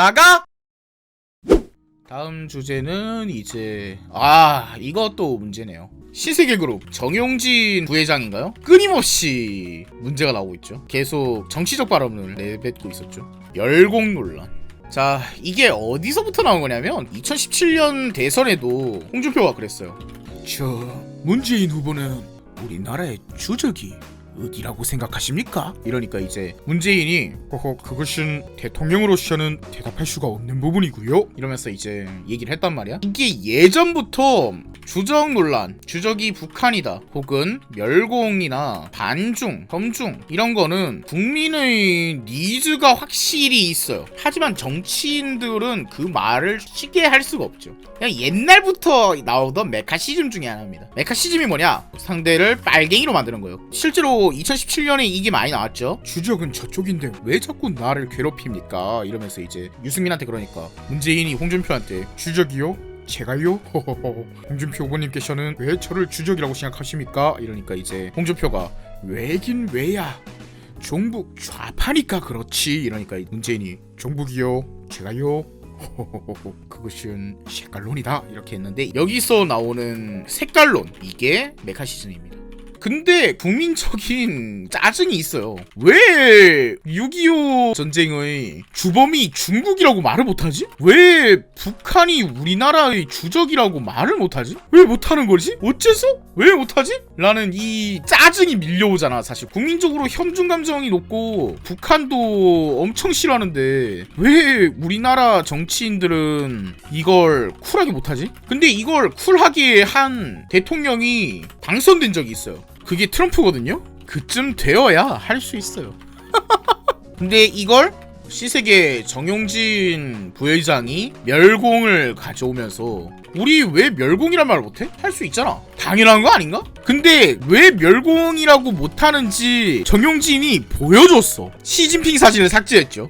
나가! 다음 주제는 이제 이것도 문제네요. 신세계그룹 정용진 부회장인가요? 끊임없이 문제가 나오고 있죠. 계속 정치적 발언을 내뱉고 있었죠. 멸공 논란. 자, 이게 어디서부터 나온 거냐면 2017년 대선에도 홍준표가 그랬어요. 저 문재인 후보는 우리나라의 주적이 어디라고 생각하십니까? 이러니까 이제 문재인이 그것은 대통령으로서는 대답할 수가 없는 부분이고요 이러면서 이제 얘기를 했단 말이야. 이게 예전부터 주적 논란, 주적이 북한이다 혹은 멸공이나 반중, 검중 이런 거는 국민의 니즈가 확실히 있어요. 하지만 정치인들은 그 말을 쉽게 할 수가 없죠. 그냥 옛날부터 나오던 메카시즘 중에 하나입니다. 메카시즘이 뭐냐? 상대를 빨갱이로 만드는 거예요. 실제로 2017년에 이게 많이 나왔죠. 주적은 저쪽인데 왜 자꾸 나를 괴롭힙니까? 이러면서 이제 유승민한테 그러니까 문재인이 홍준표한테 주적이요? 제가요? 호호호. 홍준표 후보님께서는 왜 저를 주적이라고 생각하십니까? 이러니까 이제 홍준표가 왜긴 왜야? 종북 좌파니까 그렇지. 이러니까 문재인이 종북이요? 제가요? 호호호호. 그것은 색깔론이다. 이렇게 했는데 여기서 나오는 색깔론, 이게 메카시즘입니다. 근데 국민적인 짜증이 있어요. 왜 6.25 전쟁의 주범이 중국이라고 말을 못하지? 왜 북한이 우리나라의 주적이라고 말을 못하지? 왜 못하는 거지? 어째서? 왜 못하지? 라는 이 짜증이 밀려오잖아. 사실 국민적으로 현중 감정이 높고 북한도 엄청 싫어하는데 왜 우리나라 정치인들은 이걸 쿨하게 못하지? 근데 이걸 쿨하게 한 대통령이 당선된 적이 있어요. 그게 트럼프거든요? 그쯤 되어야 할 수 있어요. 근데 이걸 신세계 정용진 부회장이 멸공을 가져오면서 우리 왜 멸공이란 말을 못해? 할 수 있잖아. 당연한 거 아닌가? 근데 왜 멸공이라고 못하는지 정용진이 보여줬어. 시진핑 사진을 삭제했죠.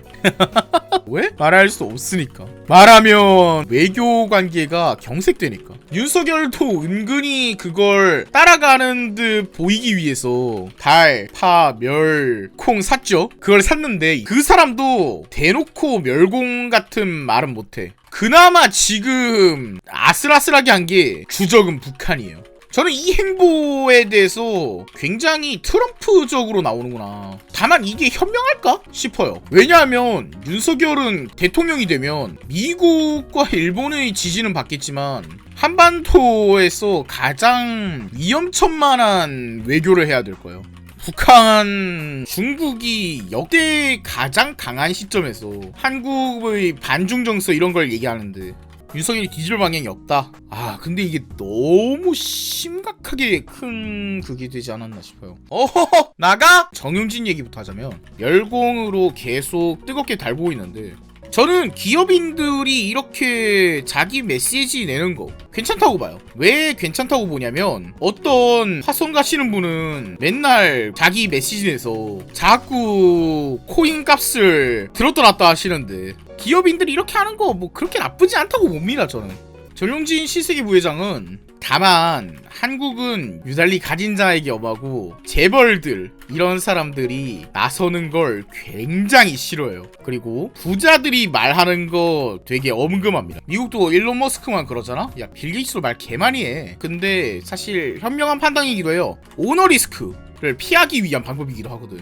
왜? 말할 수 없으니까. 말하면 외교 관계가 경색되니까. 윤석열도 은근히 그걸 따라가는 듯 보이기 위해서 달, 파, 멸, 콩 샀죠. 그걸 샀는데 그 사람도 대놓고 멸공 같은 말은 못해. 그나마 지금 아슬아슬하게 한 게 주적은 북한이에요. 저는 이 행보에 대해서 굉장히 트럼프적으로 나오는구나. 다만 이게 현명할까 싶어요. 왜냐하면 윤석열은 대통령이 되면 미국과 일본의 지지는 받겠지만 한반도에서 가장 위험천만한 외교를 해야 될 거예요. 북한, 중국이 역대 가장 강한 시점에서 한국의 반중 정서 이런 걸 얘기하는데 윤석열이 뒤질 방향이 없다. 근데 이게 너무 심각하게 큰 그게 되지 않았나 싶어요. 어허허! 나가! 정용진 얘기부터 하자면 멸공으로 계속 뜨겁게 달고 있는데 저는 기업인들이 이렇게 자기 메시지 내는 거 괜찮다고 봐요. 왜 괜찮다고 보냐면 어떤 화성 가시는 분은 맨날 자기 메시지 내서 자꾸 코인 값을 들었다 놨다 하시는데 기업인들이 이렇게 하는 거 뭐 그렇게 나쁘지 않다고 봅니다. 저는 정용진 신세계 부회장은 다만 한국은 유달리 가진 자에게 엄하고 재벌들 이런 사람들이 나서는 걸 굉장히 싫어해요. 그리고 부자들이 말하는 거 되게 엄금합니다. 미국도 일론 머스크만 그러잖아? 야, 빌 게이츠도 말 개많이 해. 근데 사실 현명한 판단이기도 해요. 오너 리스크를 피하기 위한 방법이기도 하거든.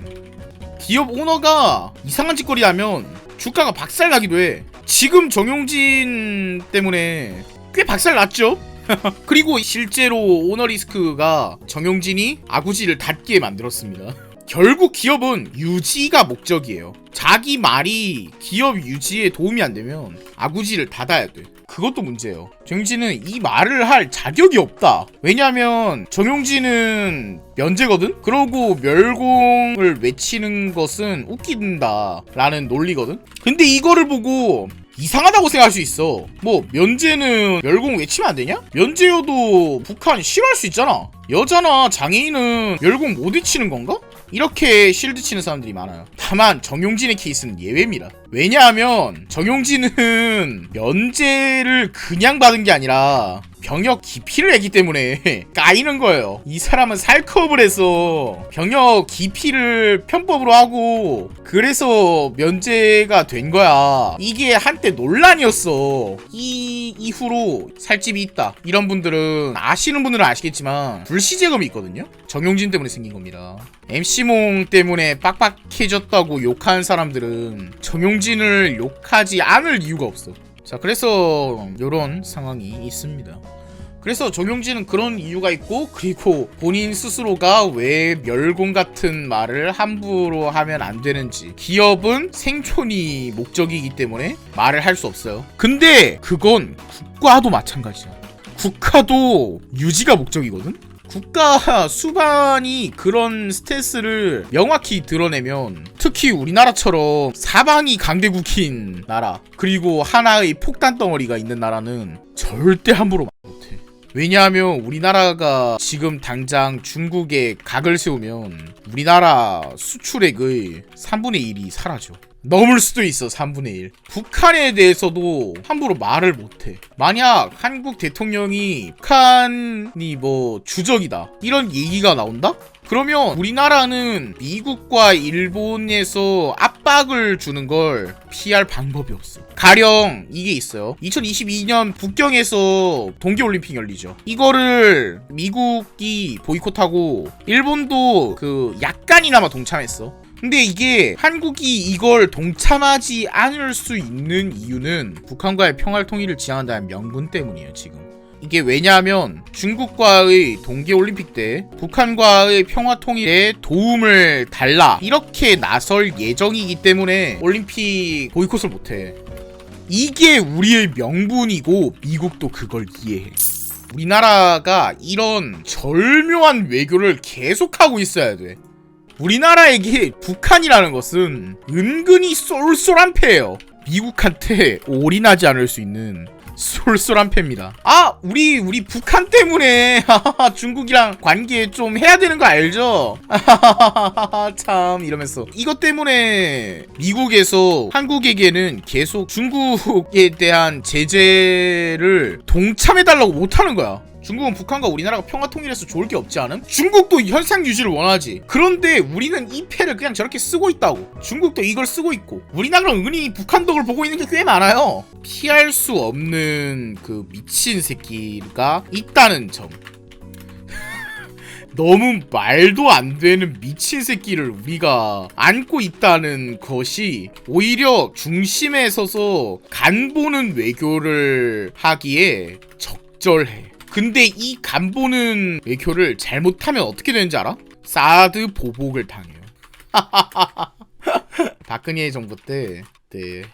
기업 오너가 이상한 짓거리 하면 주가가 박살나기도 해. 지금 정용진 때문에 꽤 박살났죠? 그리고 실제로 오너리스크가 정용진이 아구지를 닫게 만들었습니다. 결국 기업은 유지가 목적이에요. 자기 말이 기업 유지에 도움이 안 되면 아구지를 닫아야 돼. 그것도 문제예요. 정용진은 이 말을 할 자격이 없다. 왜냐면 정용진은 면제거든? 그러고 멸공을 외치는 것은 웃긴다 라는 논리거든? 근데 이거를 보고 이상하다고 생각할 수 있어. 뭐 면제는 멸공 외치면 안 되냐? 면제여도 북한 싫어할 수 있잖아. 여자나 장애인은 멸공 못 외치는 건가? 이렇게 실드 치는 사람들이 많아요. 다만 정용진의 케이스는 예외입니다. 왜냐하면 정용진은 면제를 그냥 받은 게 아니라 병역 기피를 했기 때문에 까이는 거예요. 이 사람은 살컵을 해서 병역 기피를 편법으로 하고 그래서 면제가 된 거야. 이게 한때 논란이었어. 이 이후로 살집이 있다. 이런 분들은 아시는 분들은 아시겠지만 불시재검이 있거든요. 정용진 때문에 생긴 겁니다. MC몽 때문에 빡빡해졌다고 욕하는 사람들은 정용진을 욕하지 않을 이유가 없어. 자, 그래서 요런 상황이 있습니다. 그래서 정용진은 그런 이유가 있고, 그리고 본인 스스로가 왜 멸공 같은 말을 함부로 하면 안 되는지, 기업은 생존이 목적이기 때문에 말을 할 수 없어요. 근데 그건 국가도 마찬가지야. 국가도 유지가 목적이거든? 국가 수반이 그런 스탠스를 명확히 드러내면, 특히 우리나라처럼 사방이 강대국인 나라, 그리고 하나의 폭탄 덩어리가 있는 나라는 절대 함부로 말 못해. 왜냐하면 우리나라가 지금 당장 중국에 각을 세우면 우리나라 수출액의 3분의 1이 사라져. 넘을 수도 있어. 3분의 1. 북한에 대해서도 함부로 말을 못해. 만약 한국 대통령이 북한이 뭐 주적이다 이런 얘기가 나온다? 그러면 우리나라는 미국과 일본에서 압박을 주는 걸 피할 방법이 없어. 가령 이게 있어요. 2022년 북경에서 동계올림픽 열리죠. 이거를 미국이 보이콧하고 일본도 그 약간이나마 동참했어. 근데 이게 한국이 이걸 동참하지 않을 수 있는 이유는 북한과의 평화 통일을 지향한다는 명분 때문이에요. 지금 이게 왜냐하면 중국과의 동계올림픽 때 북한과의 평화 통일에 도움을 달라 이렇게 나설 예정이기 때문에 올림픽 보이콧을 못해. 이게 우리의 명분이고 미국도 그걸 이해해. 우리나라가 이런 절묘한 외교를 계속하고 있어야 돼. 우리나라에게 북한이라는 것은 은근히 쏠쏠한 패예요. 미국한테 올인하지 않을 수 있는 쏠쏠한 패입니다. 아, 우리 북한 때문에 중국이랑 관계 좀 해야 되는 거 알죠? 참 이러면서 이것 때문에 미국에서 한국에게는 계속 중국에 대한 제재를 동참해달라고 못하는 거야. 중국은 북한과 우리나라가 평화 통일해서 좋을 게 없지 않음? 중국도 현상 유지를 원하지. 그런데 우리는 이 패를 그냥 저렇게 쓰고 있다고. 중국도 이걸 쓰고 있고 우리나라는 은근히 북한 덕을 보고 있는 게 꽤 많아요. 피할 수 없는 그 미친 새끼가 있다는 점. 너무 말도 안 되는 미친 새끼를 우리가 안고 있다는 것이 오히려 중심에 서서 간 보는 외교를 하기에 적절해. 근데 이 간보는 외교를 잘못하면 어떻게 되는지 알아? 사드 보복을 당해요. 박근혜 정부 때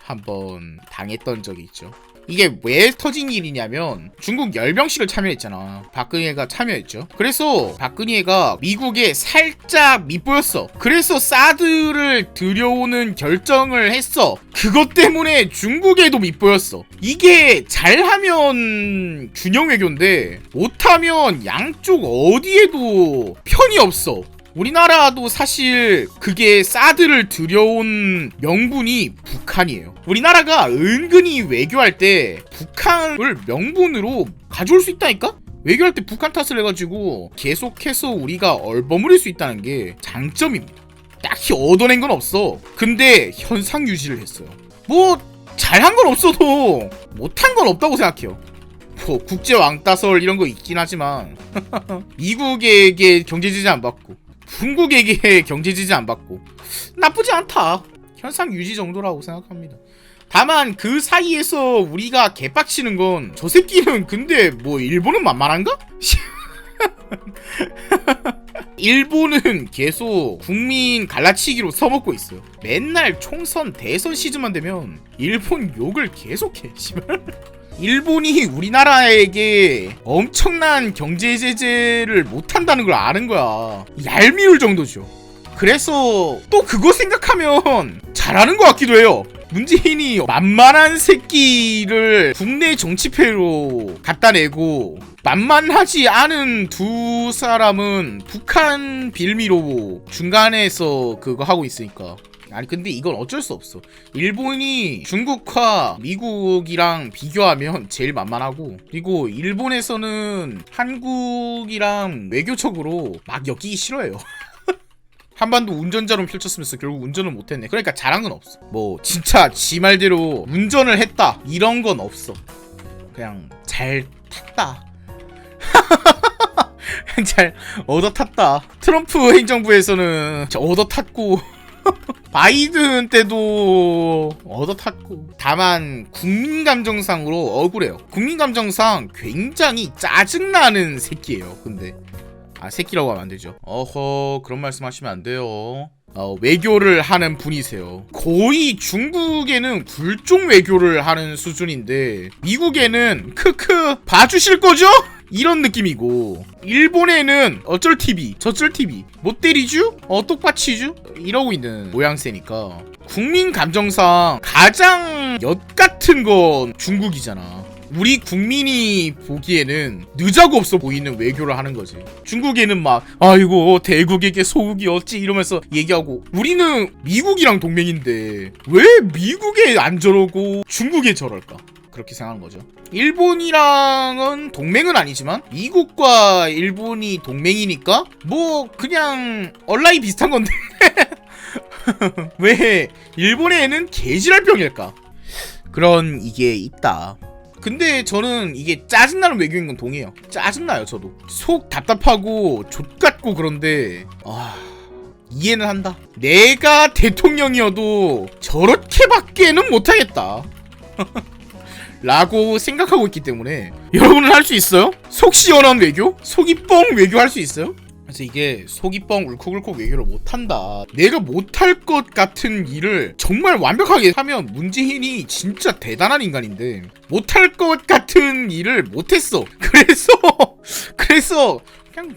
한번 당했던 적이 있죠. 이게 왜 터진 일이냐면 중국 열병식을 참여했잖아. 박근혜가 참여했죠. 그래서 박근혜가 미국에 살짝 밉보였어. 그래서 사드를 들여오는 결정을 했어. 그것 때문에 중국에도 밉보였어. 이게 잘하면 균형 외교인데 못하면 양쪽 어디에도 편이 없어. 우리나라도 사실 그게 사드를 들여온 명분이 북한이에요. 우리나라가 은근히 외교할 때 북한을 명분으로 가져올 수 있다니까? 외교할 때 북한 탓을 해가지고 계속해서 우리가 얼버무릴 수 있다는 게 장점입니다. 딱히 얻어낸 건 없어. 근데 현상 유지를 했어요. 뭐 잘한 건 없어도 못한 건 없다고 생각해요. 뭐 국제 왕따설 이런 거 있긴 하지만 미국에게 경제 제재 안 받고 중국에게 경제 제재 안 받고 나쁘지 않다. 현상 유지 정도라고 생각합니다. 다만 그 사이에서 우리가 개빡치는 건 저 새끼는 근데 뭐 일본은 만만한가? 일본은 계속 국민 갈라치기로 써먹고 있어요. 맨날 총선 대선 시즌만 되면 일본 욕을 계속해. 일본이 우리나라에게 엄청난 경제 제재를 못한다는 걸 아는 거야. 얄미울 정도죠. 그래서 또 그거 생각하면 잘하는 것 같기도 해요. 문재인이 만만한 새끼를 국내 정치패로 갖다 내고 만만하지 않은 두 사람은 북한 빌미로 중간에서 그거 하고 있으니까 아니 근데 이건 어쩔 수 없어. 일본이 중국과 미국이랑 비교하면 제일 만만하고, 그리고 일본에서는 한국이랑 외교적으로 막 엮이기 싫어해요. 한반도 운전자로 펼쳤으면서 결국 운전을 못했네. 그러니까 잘한 건 없어. 뭐 진짜 지 말대로 운전을 했다 이런 건 없어. 그냥 잘 탔다. 잘 얻어 탔다. 트럼프 행정부에서는 얻어 탔고 바이든 때도 얻어 탔고. 다만 국민 감정상으로 억울해요. 국민 감정상 굉장히 짜증나는 새끼예요. 근데 새끼라고 하면 안 되죠. 어허, 그런 말씀 하시면 안 돼요. 외교를 하는 분이세요. 거의 중국에는 굴종 외교를 하는 수준인데 미국에는 크크 봐주실 거죠? 이런 느낌이고, 일본에는 어쩔 TV 저쩔 TV 못 때리쥬? 똑같이쥬? 이러고 있는 모양새니까 국민 감정상 가장 엿같은 건 중국이잖아. 우리 국민이 보기에는 느자고 없어 보이는 외교를 하는 거지. 중국에는 막 아이고 대국에게 소국이 어찌 이러면서 얘기하고, 우리는 미국이랑 동맹인데 왜 미국에 안 저러고 중국에 저럴까? 그렇게 생각하는 거죠. 일본이랑은 동맹은 아니지만 미국과 일본이 동맹이니까 뭐 그냥 얼라이 비슷한 건데 왜 일본의 애는 개지랄병일까? 그런 이게 있다. 근데 저는 이게 짜증나는 외교인 건 동의해요. 짜증나요. 저도 속 답답하고 좆같고 그런데 이해는 한다. 내가 대통령이어도 저렇게밖에는 못하겠다 라고 생각하고 있기 때문에. 여러분은 할 수 있어요? 속 시원한 외교? 속이 뻥 외교 할 수 있어요? 그래서 이게 속이 뻥 울컥울컥 외교를 못한다. 내가 못할 것 같은 일을 정말 완벽하게 하면 문재인이 진짜 대단한 인간인데 못할 것 같은 일을 못했어. 그래서 그냥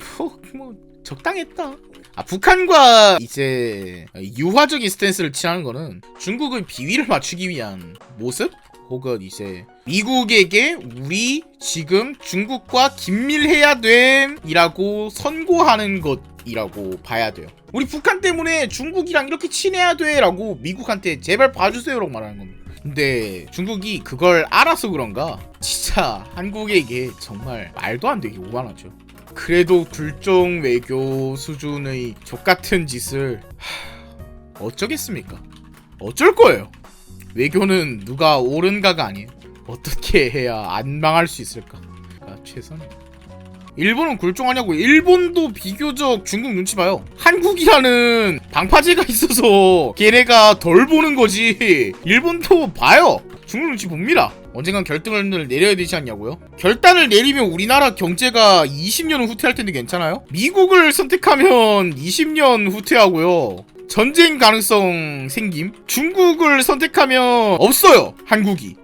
뭐 적당했다. 북한과 이제 유화적인 스탠스를 취하는 거는 중국의 비위를 맞추기 위한 모습? 혹은 이제 미국에게 우리 지금 중국과 긴밀해야 됨이라고 선고하는 것이라고 봐야 돼요. 우리 북한 때문에 중국이랑 이렇게 친해야 돼라고 미국한테 제발 봐주세요라고 말하는 겁니다. 근데 중국이 그걸 알아서 그런가 진짜 한국에게 정말 말도 안 되게 오만하죠. 그래도 굴종 외교 수준의 족같은 짓을 어쩌겠습니까? 어쩔 거예요. 외교는 누가 옳은가가 아니에요. 어떻게 해야 안 망할 수 있을까? 최선이야. 일본은 굴종하냐고. 일본도 비교적 중국 눈치 봐요. 한국이라는 방파제가 있어서 걔네가 덜 보는 거지. 일본도 봐요. 중국 눈치 봅니다. 언젠간 결단을 내려야 되지 않냐고요? 결단을 내리면 우리나라 경제가 20년은 후퇴할 텐데 괜찮아요? 미국을 선택하면 20년 후퇴하고요. 전쟁 가능성 생김. 중국을 선택하면 없어요. 한국이.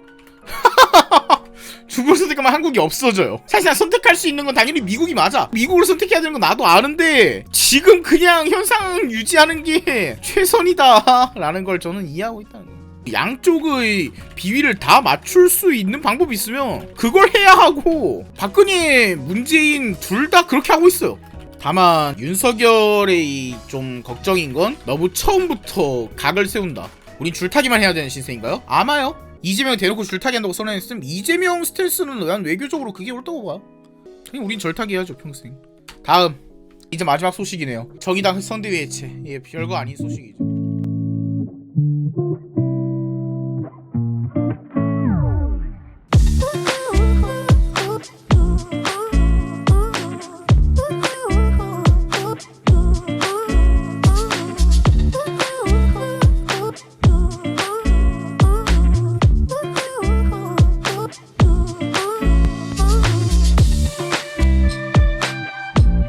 중국을 선택하면 한국이 없어져요. 사실 선택할 수 있는 건 당연히 미국이 맞아. 미국을 선택해야 되는 건 나도 아는데 지금 그냥 현상 유지하는 게 최선이다 라는 걸 저는 이해하고 있다는 거예요. 양쪽의 비위를 다 맞출 수 있는 방법이 있으면 그걸 해야 하고, 박근혜, 문재인 둘 다 그렇게 하고 있어요. 다만 윤석열의 좀 걱정인 건 너무 처음부터 각을 세운다. 우린 줄타기만 해야 되는 신세인가요? 아마요. 이재명 대놓고 줄타기 한다고 선언했으면 이재명 스탠스는 난 외교적으로 그게 옳다고 봐요. 그냥 우린 줄타기 해야죠 평생. 다음 이제 마지막 소식이네요. 정의당 선대위 해체. 별거 아닌 소식이죠.